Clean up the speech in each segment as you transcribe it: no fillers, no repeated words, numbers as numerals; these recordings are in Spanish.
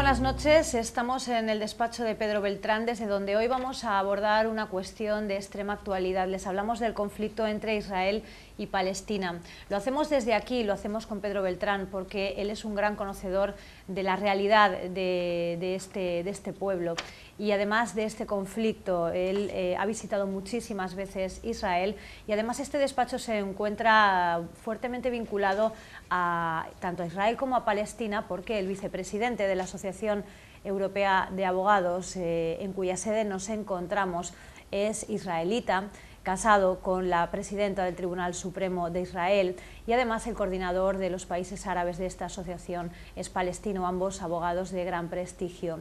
buenas noches. Estamos en el despacho de Pedro Beltrán, desde donde hoy vamos a abordar una cuestión de extrema actualidad. Les hablamos del conflicto entre Israel y Palestina. Lo hacemos desde aquí, lo hacemos con Pedro Beltrán, porque él es un gran conocedor de la realidad de este pueblo. Y además de este conflicto, él ha visitado muchísimas veces Israel, y además este despacho se encuentra fuertemente vinculado tanto a Israel como a Palestina, porque el vicepresidente de la Asociación Europea de Abogados, en cuya sede nos encontramos, es israelita, casado con la presidenta del Tribunal Supremo de Israel, y además el coordinador de los países árabes de esta asociación es palestino, ambos abogados de gran prestigio.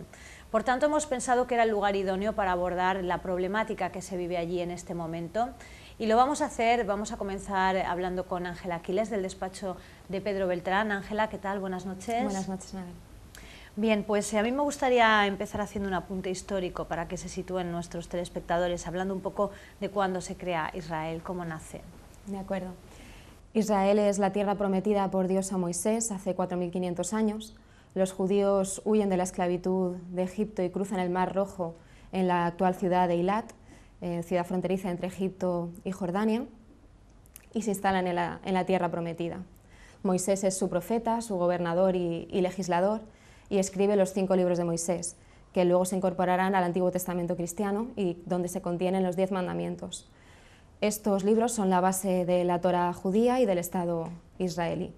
Por tanto, hemos pensado que era el lugar idóneo para abordar la problemática que se vive allí en este momento, y lo vamos a hacer. Vamos a comenzar hablando con Ángela Aquiles, del despacho de Pedro Beltrán. Ángela, ¿qué tal? Buenas noches. Buenas noches, Mabel. Bien, pues a mí me gustaría empezar haciendo un apunte histórico para que se sitúen nuestros telespectadores, hablando un poco de cuándo se crea Israel, cómo nace. De acuerdo. Israel es la tierra prometida por Dios a Moisés hace 4.500 años. Los judíos huyen de la esclavitud de Egipto y cruzan el Mar Rojo en la actual ciudad de Eilat, ciudad fronteriza entre Egipto y Jordania, y se instalan en la tierra prometida. Moisés es su profeta, su gobernador y legislador, y escribe los 5 libros de Moisés, que luego se incorporarán al Antiguo Testamento cristiano y donde se contienen los 10 mandamientos. Estos libros son la base de la Torá judía y del Estado israelí.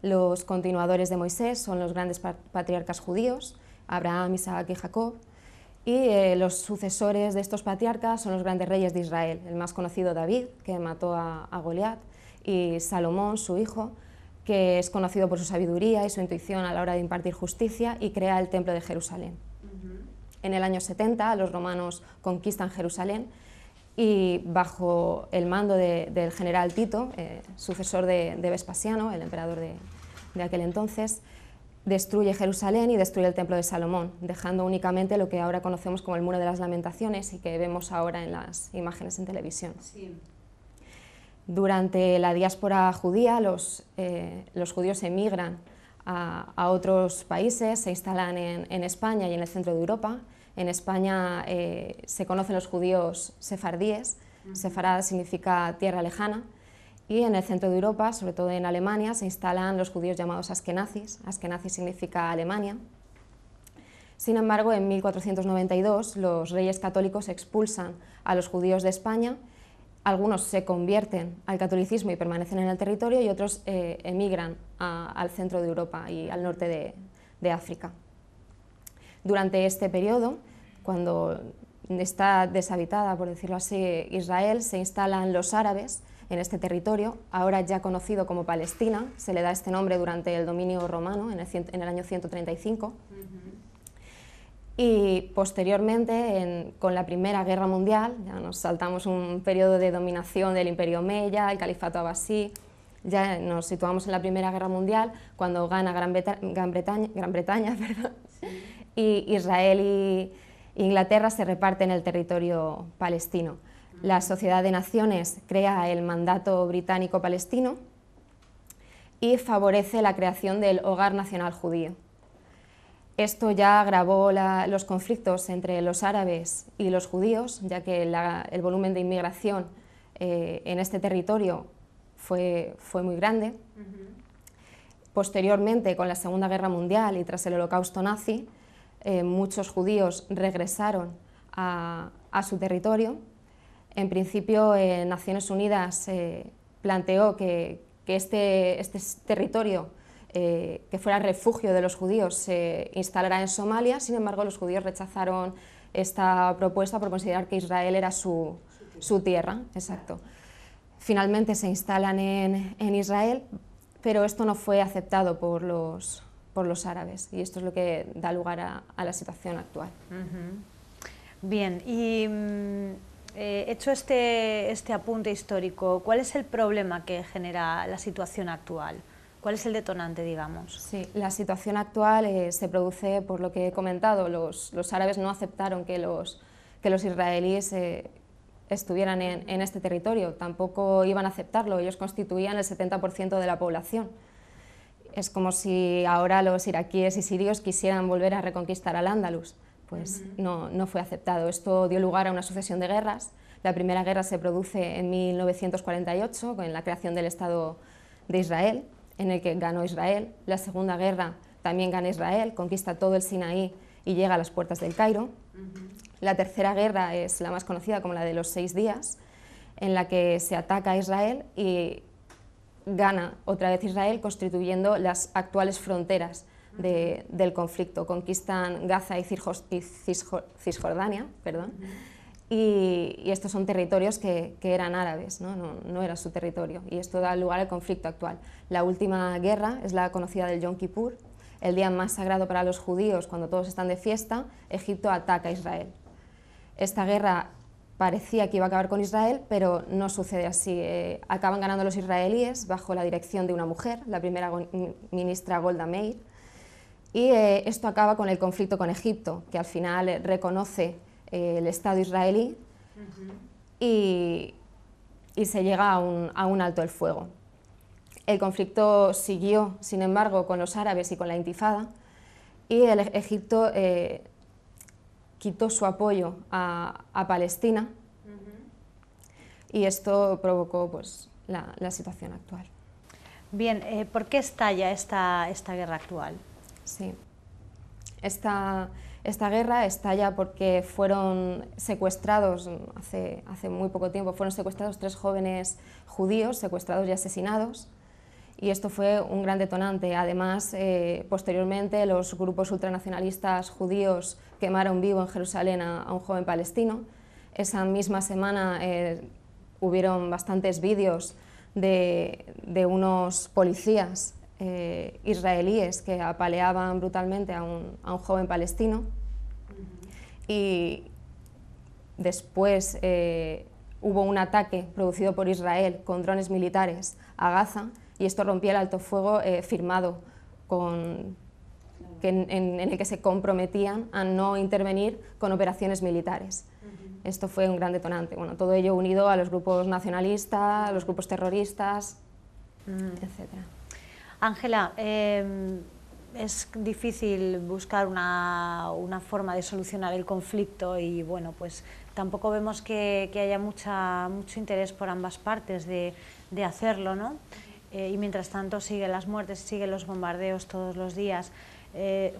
Los continuadores de Moisés son los grandes patriarcas judíos, Abraham, Isaac y Jacob, y los sucesores de estos patriarcas son los grandes reyes de Israel, el más conocido David, que mató a Goliat, y Salomón, su hijo, que es conocido por su sabiduría y su intuición a la hora de impartir justicia, y crea el Templo de Jerusalén. En el año 70 los romanos conquistan Jerusalén y bajo el mando del general Tito, sucesor de Vespasiano, el emperador de aquel entonces, destruye Jerusalén y destruye el Templo de Salomón, dejando únicamente lo que ahora conocemos como el Muro de las Lamentaciones y que vemos ahora en las imágenes en televisión. Sí. Durante la diáspora judía, los judíos emigran a otros países, se instalan en España y en el centro de Europa. En España se conocen los judíos sefardíes, sefarad significa tierra lejana, y en el centro de Europa, sobre todo en Alemania, se instalan los judíos llamados askenazis. Askenazis significa Alemania. Sin embargo, en 1492 los reyes católicos expulsan a los judíos de España. Algunos se convierten al catolicismo y permanecen en el territorio, y otros emigran al centro de Europa y al norte de África. Durante este periodo, cuando está deshabitada, por decirlo así, Israel, se instalan los árabes en este territorio, ahora ya conocido como Palestina. Se le da este nombre durante el dominio romano, en el año 135. Y posteriormente, con la Primera Guerra Mundial, ya nos saltamos un periodo de dominación del Imperio Omeya, el Califato Abasí, ya nos situamos en la Primera Guerra Mundial, cuando gana Gran Bretaña, perdón, y Israel y Inglaterra se reparten el territorio palestino. La Sociedad de Naciones crea el Mandato Británico-Palestino y favorece la creación del Hogar Nacional Judío. Esto ya agravó los conflictos entre los árabes y los judíos, ya que el volumen de inmigración en este territorio fue muy grande. Posteriormente, con la Segunda Guerra Mundial y tras el Holocausto nazi, muchos judíos regresaron a su territorio. En principio, Naciones Unidas planteó que este territorio, que fuera refugio de los judíos, se instalará en Somalia. Sin embargo, los judíos rechazaron esta propuesta por considerar que Israel era su tierra. Exacto. Finalmente se instalan en Israel, pero esto no fue aceptado por los árabes, y esto es lo que da lugar a la situación actual. Bien, y hecho este apunte histórico, ¿cuál es el problema que genera la situación actual? ¿Cuál es el detonante, digamos? Sí, la situación actual se produce por lo que he comentado. Los árabes no aceptaron que los israelíes estuvieran en este territorio, tampoco iban a aceptarlo. Ellos constituían el 70% de la población. Es como si ahora los iraquíes y sirios quisieran volver a reconquistar Al-Ándalus. Pues no fue aceptado. Esto dio lugar a una sucesión de guerras. La primera guerra se produce en 1948, con la creación del Estado de Israel, en el que ganó Israel. La segunda guerra también gana Israel, conquista todo el Sinaí y llega a las puertas del Cairo. La tercera guerra es la más conocida como la de los 6 días, en la que se ataca a Israel y gana otra vez Israel, constituyendo las actuales fronteras del conflicto. Conquistan Gaza y Cisjordania, y estos son territorios que eran árabes, no era su territorio, y esto da lugar al conflicto actual. La última guerra es la conocida del Yom Kippur, el día más sagrado para los judíos. Cuando todos están de fiesta, Egipto ataca a Israel. Esta guerra parecía que iba a acabar con Israel, pero no sucede así. Acaban ganando los israelíes bajo la dirección de una mujer, la primera ministra Golda Meir, y esto acaba con el conflicto con Egipto, que al final reconoce el Estado israelí y se llega a un alto el fuego. El conflicto siguió, sin embargo, con los árabes y con la Intifada, y Egipto quitó su apoyo a Palestina, y esto provocó pues, la situación actual. Bien, ¿por qué estalla esta guerra actual? Sí, esta guerra estalla porque fueron secuestrados, hace muy poco tiempo, fueron secuestrados 3 jóvenes judíos, secuestrados y asesinados, y esto fue un gran detonante. Además, posteriormente, los grupos ultranacionalistas judíos quemaron vivo en Jerusalén a un joven palestino. Esa misma semana hubieron bastantes vídeos de unos policías israelíes que apaleaban brutalmente a un joven palestino, y después hubo un ataque producido por Israel con drones militares a Gaza, y esto rompía el alto fuego firmado en el que se comprometían a no intervenir con operaciones militares. Esto fue un gran detonante. Bueno, todo ello unido a los grupos nacionalistas, a los grupos terroristas, etc. Ángela, es difícil buscar una forma de solucionar el conflicto, y bueno, pues tampoco vemos que haya mucho interés por ambas partes de hacerlo, ¿no? Y mientras tanto siguen las muertes, siguen los bombardeos todos los días.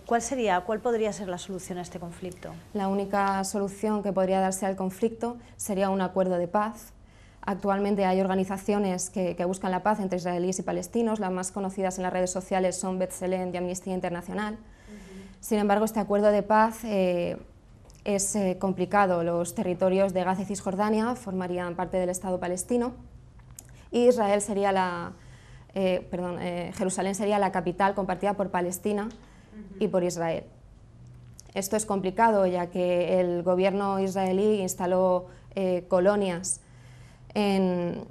¿Cuál podría ser la solución a este conflicto? La única solución que podría darse al conflicto sería un acuerdo de paz. Actualmente hay organizaciones que buscan la paz entre israelíes y palestinos. Las más conocidas en las redes sociales son B'Tselem y Amnistía Internacional. Sin embargo, este acuerdo de paz es complicado. Los territorios de Gaza y Cisjordania formarían parte del Estado palestino, y Jerusalén sería la capital compartida por Palestina y por Israel. Esto es complicado, ya que el gobierno israelí instaló colonias en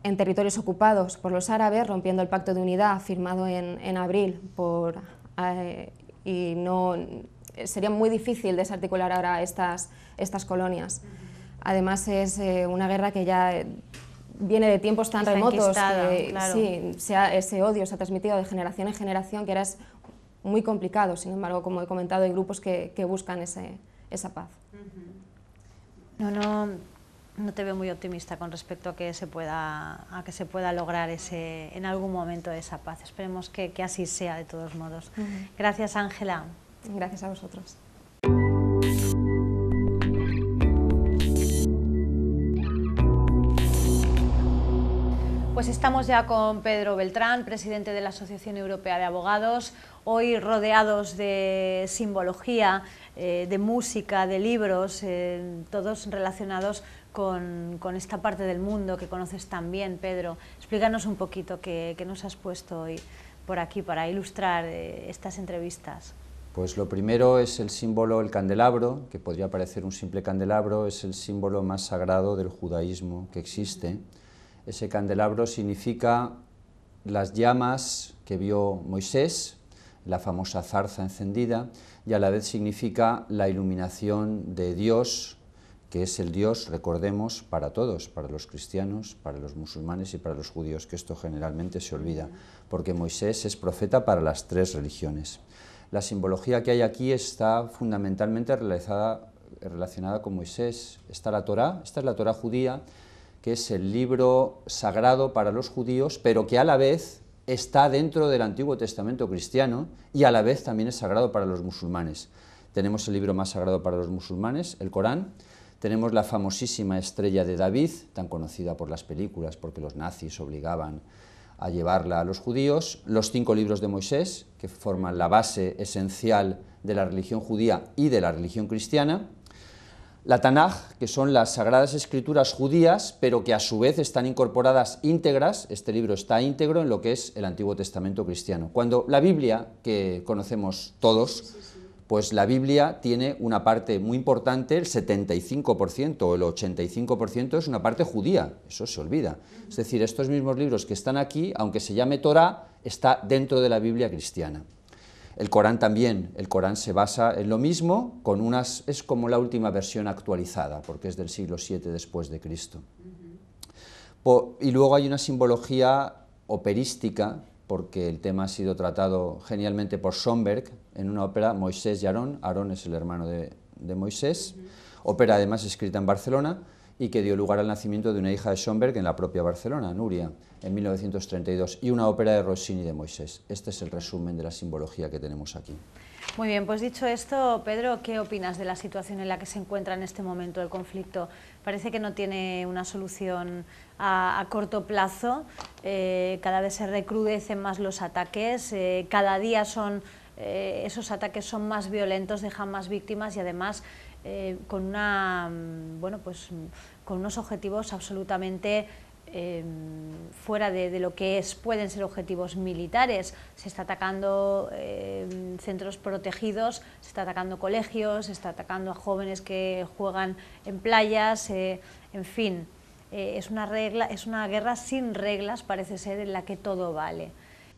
territorios ocupados por los árabes, rompiendo el pacto de unidad firmado en abril, y sería muy difícil desarticular ahora estas colonias. Además, es una guerra que ya viene de tiempos tan remotos que claro. Sí, ese odio se ha transmitido de generación en generación, que ahora es muy complicado. Sin embargo, como he comentado, hay grupos que buscan esa paz. No te veo muy optimista con respecto a que se pueda lograr en algún momento esa paz. Esperemos que así sea, de todos modos. Gracias, Ángela. Gracias a vosotros. Pues estamos ya con Pedro Beltrán, presidente de la Asociación Europea de Abogados, hoy rodeados de simbología, de música, de libros, todos relacionados con esta parte del mundo que conoces tan bien, Pedro. Explícanos un poquito qué nos has puesto hoy por aquí para ilustrar estas entrevistas. Pues lo primero es el símbolo, el candelabro, que podría parecer un simple candelabro, es el símbolo más sagrado del judaísmo que existe. Ese candelabro significa las llamas que vio Moisés, la famosa zarza encendida, y a la vez significa la iluminación de Dios que es el Dios, recordemos, para todos, para los cristianos, para los musulmanes y para los judíos, que esto generalmente se olvida, porque Moisés es profeta para las tres religiones. La simbología que hay aquí está fundamentalmente relacionada con Moisés. Está la Torá, esta es la Torá judía, que es el libro sagrado para los judíos, pero que a la vez está dentro del Antiguo Testamento cristiano y a la vez también es sagrado para los musulmanes. Tenemos el libro más sagrado para los musulmanes, el Corán. Tenemos la famosísima estrella de David, tan conocida por las películas porque los nazis obligaban a llevarla a los judíos. Los 5 libros de Moisés, que forman la base esencial de la religión judía y de la religión cristiana. La Tanaj, que son las sagradas escrituras judías, pero que a su vez están incorporadas íntegras, este libro está íntegro en lo que es el Antiguo Testamento cristiano. Cuando la Biblia, que conocemos todos, pues la Biblia tiene una parte muy importante, el 75% o el 85% es una parte judía, eso se olvida. Es decir, estos mismos libros que están aquí, aunque se llame Torá, está dentro de la Biblia cristiana. El Corán también, el Corán se basa en lo mismo, es como la última versión actualizada, porque es del siglo VII después de Cristo. Y luego hay una simbología operística, porque el tema ha sido tratado genialmente por Schoenberg en una ópera, Moisés y Aarón. Aarón es el hermano de Moisés, ópera además escrita en Barcelona, y que dio lugar al nacimiento de una hija de Schoenberg en la propia Barcelona, Nuria, en 1932, y una ópera de Rossini de Moisés. Este es el resumen de la simbología que tenemos aquí. Muy bien, pues dicho esto, Pedro, ¿qué opinas de la situación en la que se encuentra en este momento el conflicto? Parece que no tiene una solución a corto plazo, cada vez se recrudecen más los ataques, cada día esos ataques son más violentos, dejan más víctimas y además con unos objetivos absolutamente fuera de lo que pueden ser objetivos militares. Se está atacando centros protegidos, se está atacando colegios, se está atacando a jóvenes que juegan en playas, en fin, es una guerra sin reglas, parece ser, en la que todo vale.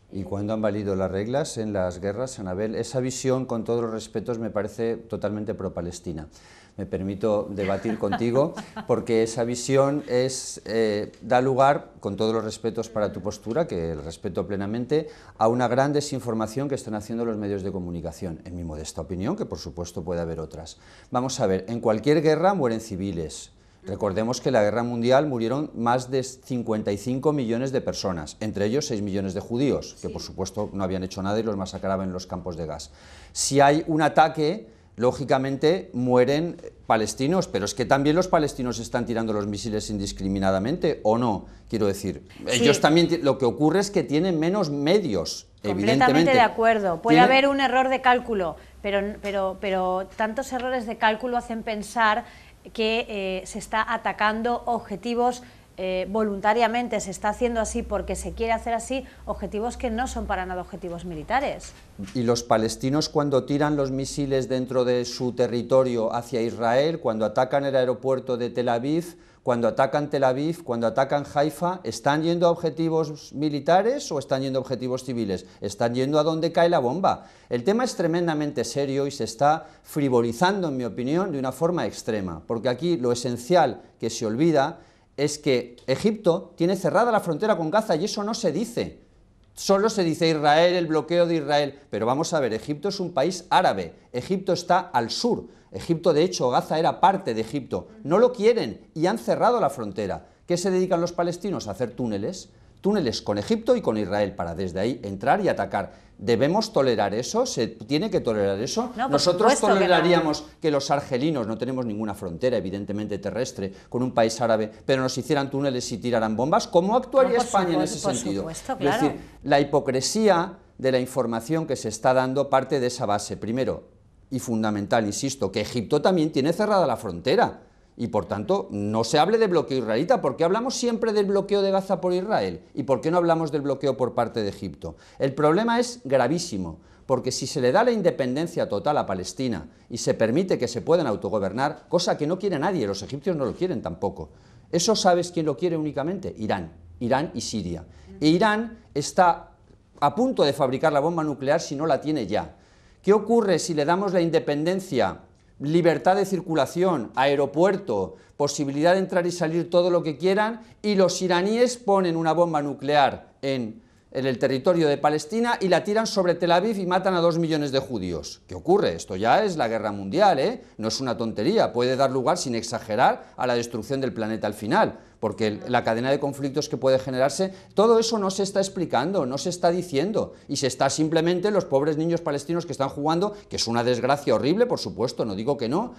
¿Y cuándo han valido las reglas en las guerras, Anabel? Esa visión, con todos los respetos, me parece totalmente pro-palestina. Me permito debatir contigo porque esa visión da lugar, con todos los respetos para tu postura, que el respeto plenamente, a una gran desinformación que están haciendo los medios de comunicación, en mi modesta opinión, que por supuesto puede haber otras. Vamos a ver, en cualquier guerra mueren civiles. Recordemos que en la guerra mundial murieron más de 55 millones de personas, entre ellos 6 millones de judíos, que por supuesto no habían hecho nada y los masacraban en los campos de gas. Si hay un ataque, lógicamente mueren palestinos, pero es que también los palestinos están tirando los misiles indiscriminadamente, ¿o no? Quiero decir, ellos también, lo que ocurre es que tienen menos medios, evidentemente. Completamente de acuerdo, puede haber un error de cálculo, pero tantos errores de cálculo hacen pensar que se está atacando objetivos voluntariamente, se está haciendo así porque se quiere hacer así, objetivos que no son para nada objetivos militares. Y los palestinos, cuando tiran los misiles dentro de su territorio hacia Israel, cuando atacan el aeropuerto de Tel Aviv, cuando atacan Tel Aviv, cuando atacan Haifa, ¿están yendo a objetivos militares o están yendo a objetivos civiles? Están yendo a donde cae la bomba. El tema es tremendamente serio y se está frivolizando, en mi opinión, de una forma extrema, porque aquí lo esencial que se olvida es que Egipto tiene cerrada la frontera con Gaza y eso no se dice. Solo se dice Israel, el bloqueo de Israel, pero vamos a ver, Egipto es un país árabe, Egipto está al sur, Egipto, de hecho, Gaza era parte de Egipto, no lo quieren y han cerrado la frontera. ¿Qué se dedican los palestinos? A hacer túneles con Egipto y con Israel, para desde ahí entrar y atacar. ¿Debemos tolerar eso? ¿Se tiene que tolerar eso? No, nosotros toleraríamos que los argelinos, no tenemos ninguna frontera, evidentemente terrestre, con un país árabe, pero nos hicieran túneles y tiraran bombas. ¿Cómo actuaría España en ese sentido? Supuesto, claro. Es decir, la hipocresía de la información que se está dando parte de esa base. Primero, y fundamental, insisto, que Egipto también tiene cerrada la frontera y por tanto no se hable de bloqueo israelita. ¿Por qué hablamos siempre del bloqueo de Gaza por Israel? ¿Y por qué no hablamos del bloqueo por parte de Egipto? El problema es gravísimo, porque si se le da la independencia total a Palestina y se permite que se puedan autogobernar, cosa que no quiere nadie, los egipcios no lo quieren tampoco, ¿eso sabes quién lo quiere únicamente? Irán y Siria. E Irán está a punto de fabricar la bomba nuclear si no la tiene ya. ¿Qué ocurre si le damos la independencia libertad de circulación, aeropuerto, posibilidad de entrar y salir todo lo que quieran, y los iraníes ponen una bomba nuclear en el territorio de Palestina y la tiran sobre Tel Aviv y matan a 2 millones de judíos. ¿Qué ocurre? Esto ya es la guerra mundial, ¿eh? No es una tontería, puede dar lugar, sin exagerar, a la destrucción del planeta al final, porque la cadena de conflictos que puede generarse, todo eso no se está explicando, no se está diciendo, y se está simplemente los pobres niños palestinos que están jugando, que es una desgracia horrible, por supuesto, no digo que no.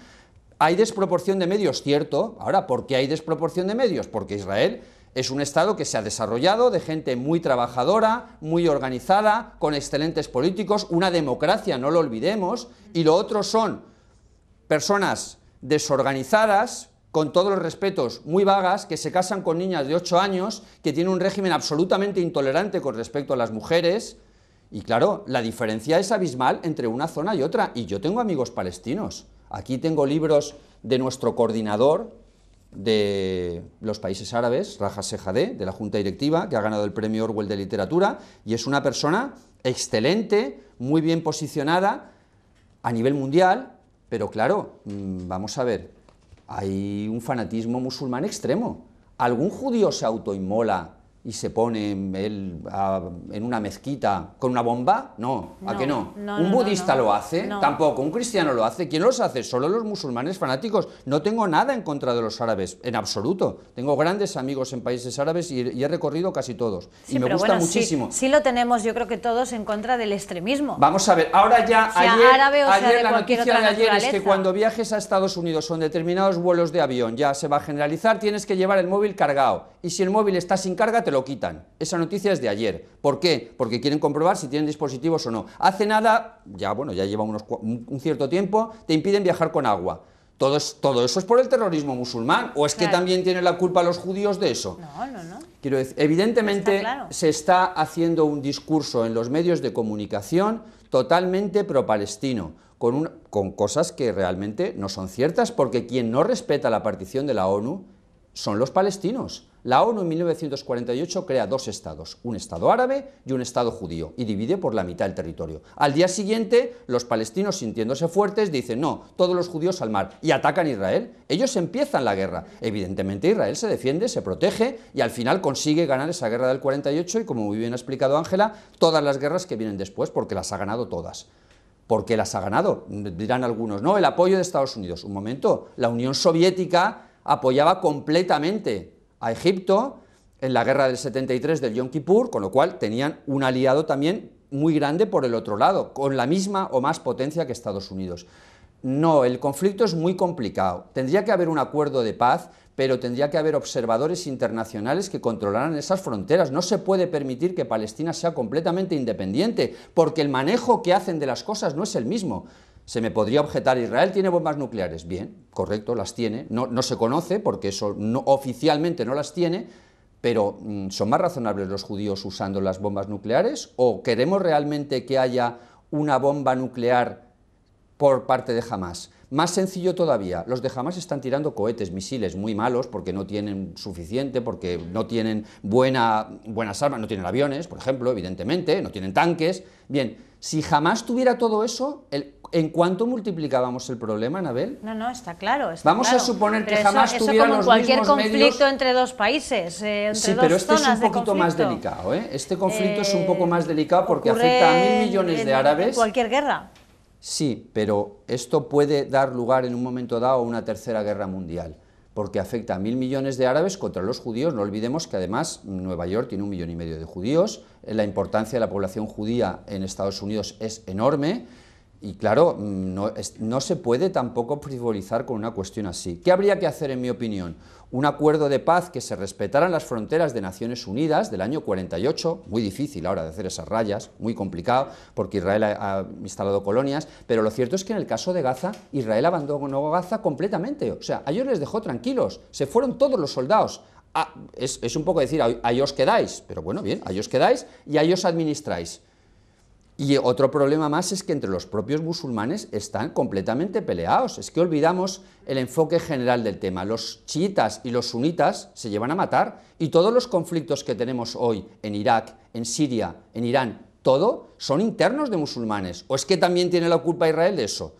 Hay desproporción de medios, cierto. Ahora, ¿por qué hay desproporción de medios? Porque Israel es un Estado que se ha desarrollado de gente muy trabajadora, muy organizada, con excelentes políticos, una democracia, no lo olvidemos, y lo otro son personas desorganizadas, con todos los respetos, muy vagas, que se casan con niñas de 8 años, que tienen un régimen absolutamente intolerante con respecto a las mujeres, y claro, la diferencia es abismal entre una zona y otra, y yo tengo amigos palestinos. Aquí tengo libros de nuestro coordinador de los países árabes, Raja Sejadeh, de la Junta Directiva, que ha ganado el premio Orwell de Literatura, y es una persona excelente, muy bien posicionada a nivel mundial, pero claro, vamos a ver, hay un fanatismo musulmán extremo. ¿Algún judío se autoinmola y se pone él en una mezquita con una bomba? No, ¿a qué no? ¿Un budista lo hace? Tampoco. ¿Un cristiano lo hace? ¿Quién los hace? Solo los musulmanes fanáticos. No tengo nada en contra de los árabes, en absoluto. Tengo grandes amigos en países árabes y he recorrido casi todos. Sí, y me gusta muchísimo. Sí lo tenemos, yo creo que todos, en contra del extremismo. Vamos a ver, ahora ya, sea árabe o sea de la cualquier noticia otra de ayer es naturaleza. que cuando viajes a Estados Unidos o en determinados vuelos de avión ya se va a generalizar, tienes que llevar el móvil cargado. Y si el móvil está sin carga, te lo quitan. Esa noticia es de ayer. ¿Por qué? Porque quieren comprobar si tienen dispositivos o no. Hace nada, ya lleva un cierto tiempo, te impiden viajar con agua. Todo eso es por el terrorismo musulmán. ¿O es que también tienen la culpa los judíos de eso? No. Quiero decir, evidentemente Está claro. se está haciendo un discurso en los medios de comunicación totalmente pro-palestino, con cosas que realmente no son ciertas, porque quien no respeta la partición de la ONU son los palestinos. La ONU en 1948 crea 2 estados, un estado árabe y un estado judío, y divide por la mitad el territorio. Al día siguiente, los palestinos, sintiéndose fuertes, dicen no, todos los judíos al mar, y atacan a Israel. Ellos empiezan la guerra. Evidentemente Israel se defiende, se protege, y al final consigue ganar esa guerra del 48, y como muy bien ha explicado Ángela, todas las guerras que vienen después, porque las ha ganado todas. ¿Por qué las ha ganado? Dirán algunos, no, el apoyo de Estados Unidos. Un momento, la Unión Soviética apoyaba completamente a Egipto en la guerra del 73 del Yom Kippur, con lo cual tenían un aliado también muy grande por el otro lado, con la misma o más potencia que Estados Unidos. No, el conflicto es muy complicado. Tendría que haber un acuerdo de paz, pero tendría que haber observadores internacionales que controlaran esas fronteras. No se puede permitir que Palestina sea completamente independiente, porque el manejo que hacen de las cosas no es el mismo. Se me podría objetar, Israel tiene bombas nucleares. Bien, correcto, las tiene. No se conoce, porque eso oficialmente no las tiene, pero ¿son más razonables los judíos usando las bombas nucleares? ¿O queremos realmente que haya una bomba nuclear por parte de Hamás? Más sencillo todavía, los de Hamás están tirando cohetes, misiles muy malos, porque no tienen suficiente, porque no tienen buenas armas, no tienen aviones, por ejemplo, evidentemente, no tienen tanques. Bien, si Hamás tuviera todo eso, ¿en cuánto multiplicábamos el problema, Anabel? No, está claro. Vamos a suponer que Hamás tuviera los mismos medios. Cualquier conflicto entre dos países, entre sí, dos pero este es zonas un de poquito conflicto. más delicado, ¿eh? Este conflicto es un poco más delicado porque afecta a 1.000 millones de árabes. En cualquier guerra. Sí, pero esto puede dar lugar en un momento dado a una tercera guerra mundial, porque afecta a 1.000 millones de árabes contra los judíos. No olvidemos que además Nueva York tiene 1,5 millones de judíos, la importancia de la población judía en Estados Unidos es enorme, y claro, no se puede tampoco frivolizar con una cuestión así. ¿Qué habría que hacer, en mi opinión? Un acuerdo de paz que se respetaran las fronteras de Naciones Unidas del año 48, muy difícil ahora de hacer esas rayas, muy complicado, porque Israel ha instalado colonias, pero lo cierto es que en el caso de Gaza, Israel abandonó Gaza completamente, o sea, a ellos les dejó tranquilos, se fueron todos los soldados. Es un poco decir, ahí os quedáis, pero bueno, bien, ahí os quedáis y ahí os administráis. Y otro problema más es que entre los propios musulmanes están completamente peleados. Es que olvidamos el enfoque general del tema. Los chiitas y los sunitas se llevan a matar, y todos los conflictos que tenemos hoy en Irak, en Siria, en Irán, todo son internos de musulmanes. ¿O es que también tiene la culpa Israel de eso?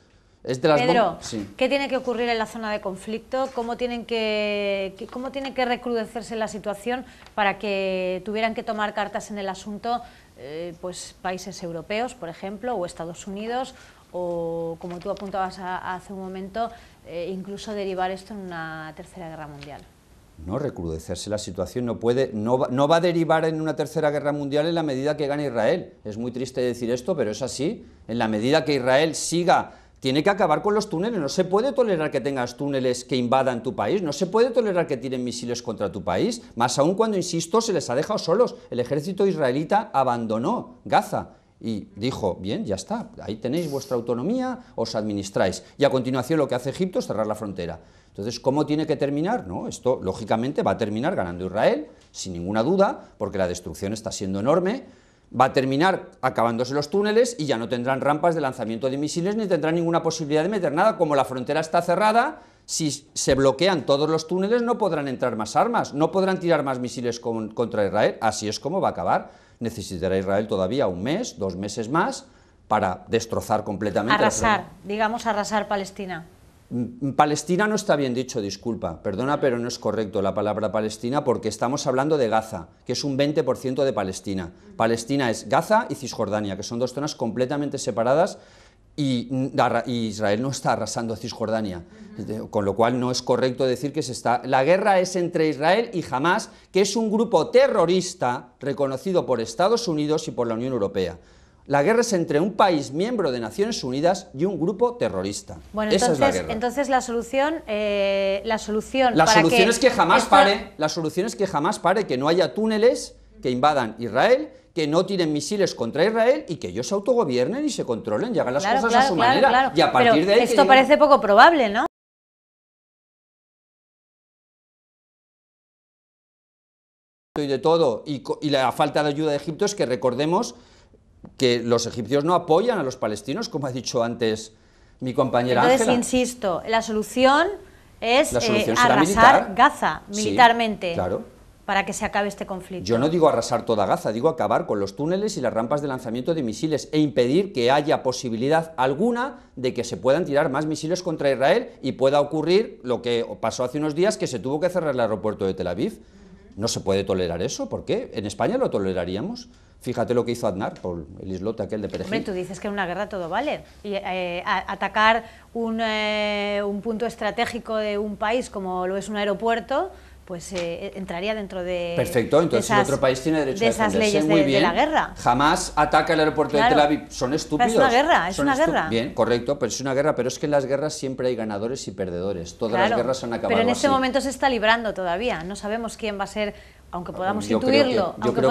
Es de las Pedro, sí. ¿qué tiene que ocurrir en la zona de conflicto? ¿Cómo tiene que recrudecerse la situación para que tuvieran que tomar cartas en el asunto pues países europeos, por ejemplo, o Estados Unidos, o, como tú apuntabas hace un momento, incluso derivar esto en una tercera guerra mundial? No, recrudecerse la situación no va a derivar en una tercera guerra mundial en la medida que gane Israel. Es muy triste decir esto, pero es así. En la medida que Israel tiene que acabar con los túneles. No se puede tolerar que tengas túneles que invadan tu país, no se puede tolerar que tiren misiles contra tu país, más aún cuando, insisto, se les ha dejado solos. El ejército israelita abandonó Gaza y dijo, bien, ya está, ahí tenéis vuestra autonomía, os administráis. Y a continuación lo que hace Egipto es cerrar la frontera. Entonces, ¿cómo tiene que terminar? No, esto, lógicamente, va a terminar ganando Israel, sin ninguna duda, porque la destrucción está siendo enorme. Va a terminar acabándose los túneles y ya no tendrán rampas de lanzamiento de misiles ni tendrán ninguna posibilidad de meter nada. Como la frontera está cerrada, si se bloquean todos los túneles no podrán entrar más armas, no podrán tirar más misiles contra Israel. Así es como va a acabar. Necesitará Israel todavía un mes, 2 meses más para destrozar completamente. Arrasar Palestina. Palestina no está bien dicho, disculpa, perdona, pero no es correcto la palabra Palestina porque estamos hablando de Gaza, que es un 20% de Palestina. Palestina es Gaza y Cisjordania, que son 2 zonas completamente separadas y Israel no está arrasando Cisjordania, con lo cual no es correcto decir que la guerra es entre Israel y Hamás, que es un grupo terrorista reconocido por Estados Unidos y por la Unión Europea. La guerra es entre un país miembro de Naciones Unidas y un grupo terrorista. Bueno, esa es la guerra. Entonces la solución es que jamás pare. La solución es que jamás pare, que no haya túneles que invadan Israel, que no tiren misiles contra Israel y que ellos se autogobiernen y se controlen y hagan las cosas a su manera. Claro. Y a partir de ahí esto parece poco probable, ¿no? Y de todo, y la falta de ayuda de Egipto es que recordemos que los egipcios no apoyan a los palestinos, como ha dicho antes mi compañera Ángela. Entonces, insisto, la solución es arrasar militar. Gaza militarmente, sí, claro, para que se acabe este conflicto. Yo no digo arrasar toda Gaza, digo acabar con los túneles y las rampas de lanzamiento de misiles e impedir que haya posibilidad alguna de que se puedan tirar más misiles contra Israel y pueda ocurrir lo que pasó hace unos días, que se tuvo que cerrar el aeropuerto de Tel Aviv. No se puede tolerar eso, ¿por qué? ¿En España lo toleraríamos? Fíjate lo que hizo Aznar por el islote aquel de Perejil. Hombre, tú dices que en una guerra todo vale. Y atacar un punto estratégico de un país como lo es un aeropuerto, pues entraría dentro de... Perfecto, entonces el otro país tiene derecho a defenderse. Leyes muy bien. De la guerra. Jamás ataca el aeropuerto de Tel Aviv. Son estúpidos. Pero es una guerra, es una guerra. Bien, correcto, pero es una guerra, pero es que en las guerras siempre hay ganadores y perdedores. Todas las guerras han acabado así. Pero en este momento se está librando todavía. No sabemos quién va a ser, aunque podamos intuirlo, pero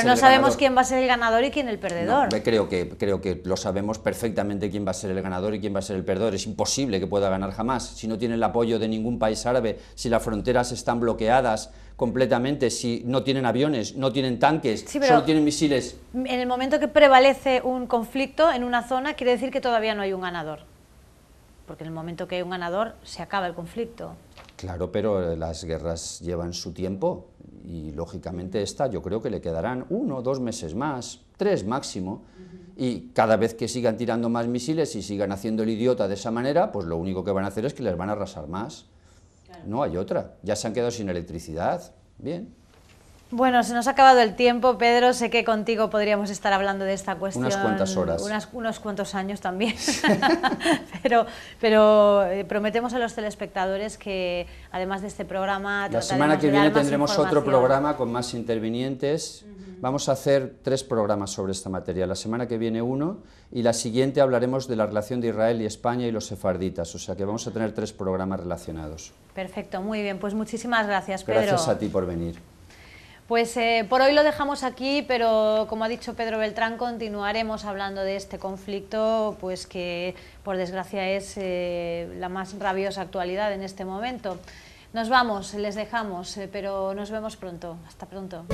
no sabemos quién va a ser el ganador y quién el perdedor. No, creo que lo sabemos perfectamente quién va a ser el ganador y quién va a ser el perdedor. Es imposible que pueda ganar jamás si no tiene el apoyo de ningún país árabe, si las fronteras están bloqueadas completamente, si no tienen aviones, no tienen tanques, solo tienen misiles. En el momento que prevalece un conflicto en una zona, quiere decir que todavía no hay un ganador. Porque en el momento que hay un ganador, se acaba el conflicto. Claro, pero las guerras llevan su tiempo y, lógicamente, esta yo creo que le quedarán 1 o 2 meses más, 3 máximo, y cada vez que sigan tirando más misiles y sigan haciendo el idiota de esa manera, pues lo único que van a hacer es que les van a arrasar más. Claro. No hay otra, ya se han quedado sin electricidad, bien. Bueno, se nos ha acabado el tiempo, Pedro, sé que contigo podríamos estar hablando de esta cuestión... Unas cuantas horas. Unos cuantos años también, pero prometemos a los telespectadores que, además de este programa... La semana que viene tendremos otro programa con más intervinientes. Vamos a hacer 3 programas sobre esta materia. La semana que viene 1 y la siguiente hablaremos de la relación de Israel y España y los sefarditas, o sea que vamos a tener 3 programas relacionados. Perfecto, muy bien, pues muchísimas gracias, Pedro. Gracias a ti por venir. Pues por hoy lo dejamos aquí, pero como ha dicho Pedro Beltrán, continuaremos hablando de este conflicto, pues que por desgracia es la más rabiosa actualidad en este momento. Nos vamos, les dejamos, pero nos vemos pronto. Hasta pronto.